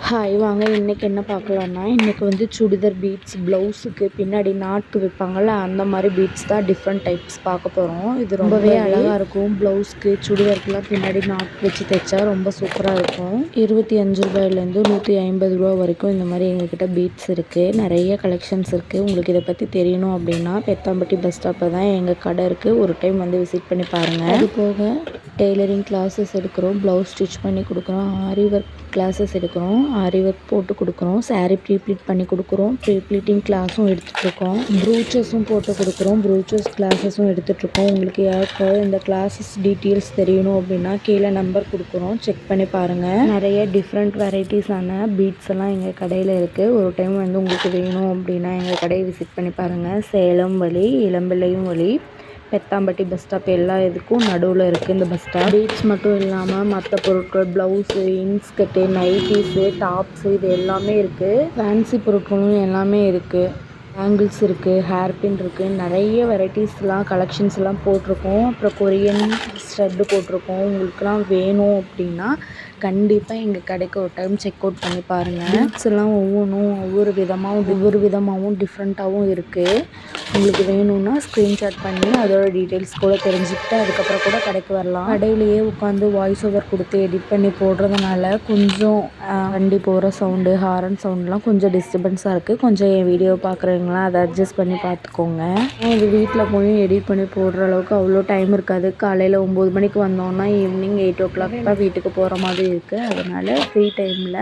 Hi வாங்க இன்றைக்கி என்ன பார்க்கலான்னா இன்றைக்கி வந்து சுடிதார் பீட்ஸ் ப்ளவுஸுக்கு பின்னாடி நாட்க்கு வைப்பாங்கள்ல அந்த மாதிரி பீட்ஸ் தான் டிஃப்ரெண்ட் டைப்ஸ் பார்க்க போகிறோம். இது ரொம்பவே அழகாக இருக்கும். ப்ளவுஸ்க்கு சுடிதாருக்குலாம் பின்னாடி நாட் வச்சு தைச்சா ரொம்ப சூப்பராக இருக்கும். 25 ரூபாயிலேருந்து 150 ரூபா வரைக்கும் இந்த மாதிரி எங்ககிட்ட பீட்ஸ் இருக்குது. நிறைய கலெக்ஷன்ஸ் இருக்குது. உங்களுக்கு இதை பற்றி தெரியணும் அப்படின்னா பெத்தாம்பட்டி பஸ் ஸ்டாப்பில் தான் எங்கள் கடை இருக்குது. ஒரு டைம் வந்து விசிட் பண்ணி பாருங்கள். அது போக டெய்லரிங் கிளாஸஸ் எடுக்கிறோம், ப்ளவுஸ் ஸ்டிச் பண்ணி கொடுக்குறோம், ஆரி ஒர்க் கிளாஸஸ் எடுக்கிறோம், ஆரி ஒர்க் போட்டு கொடுக்குறோம், சாரீ ப்ரீப்ளீட் பண்ணி கொடுக்குறோம், ப்ரீப்ளீட்டிங் கிளாஸும் எடுத்துகிட்ருக்கோம், ப்ரூச்சஸும் போட்டு கொடுக்குறோம், ப்ரூச்சஸ் கிளாஸஸும் எடுத்துகிட்ருக்கோம். உங்களுக்கு யாருக்காவது இந்த கிளாஸஸ் டீட்டெயில்ஸ் தெரியணும் அப்படின்னா கீழே நம்பர் கொடுக்குறோம், செக் பண்ணி பாருங்கள். நிறைய டிஃப்ரெண்ட் வெரைட்டிஸான பீட்ஸ் எல்லாம் எங்கள் கடையில் இருக்குது. ஒரு டைம் வந்து உங்களுக்கு வேணும் அப்படின்னா எங்கள் கடையை விசிட் பண்ணி பாருங்கள். சேலம் வழி, இளம்பிள்ளையும் வழி, பெத்தாம்பட்டி பஸ் ஸ்டாப் எல்லா இதுக்கும் நடுவில் இருக்குது இந்த பஸ் ஸ்டாப். பீட்ஸ் மட்டும் இல்லாமல் மற்ற பொருட்கள், ப்ளவுஸு, இன்ஸ்கர்ட்டு, நைட்டிஸு, டாப்ஸு இது எல்லாமே இருக்குது. ஃபேன்சி பொருட்களும் எல்லாமே இருக்குது. பேங்கிள்ஸ் இருக்குது, ஹேர் பின் இருக்குது, நிறைய வெரைட்டிஸ்லாம் கலெக்ஷன்ஸ்லாம் போட்டிருக்கோம். அப்புறம் கொரியன் ஸ்டட்டு போட்டிருக்கோம். உங்களுக்குலாம் வேணும் அப்படின்னா கண்டிப்பாக எங்கள் கடைக்கு ஒரு டைம் செக் அவுட் பண்ணி பாருங்கள். பீட்ஸ் எல்லாம் ஒவ்வொரு விதமாகவும் டிஃப்ரெண்ட்டாகவும் இருக்குது. உங்களுக்கு வேணும்னா ஸ்க்ரீன்ஷாட் பண்ணி அதோட டீட்டெயில்ஸ் கூட தெரிஞ்சுக்கிட்டு அதுக்கப்புறம் கூட கடைக்கு வரலாம். கடையிலேயே உட்காந்து வாய்ஸ் ஓவர் கொடுத்து எடிட் பண்ணி போடுறதுனால கொஞ்சம் வண்டி போகிற சவுண்டு, ஹாரன் சவுண்ட்லாம் கொஞ்சம் டிஸ்டர்பன்ஸாக இருக்குது. கொஞ்சம் என் வீடியோ பார்க்குறவங்களாம் அதை அட்ஜஸ்ட் பண்ணி பார்த்துக்கோங்க. இது வீட்டில் போய் எடிட் பண்ணி போடுற அளவுக்கு அவ்வளோ டைம் இருக்காது. காலையில் 9 மணிக்கு வந்தோன்னா ஈவினிங் 8 o'clock தான் வீட்டுக்கு போகிற மாதிரி இருக்குது. அதனால் ஃப்ரீ டைமில்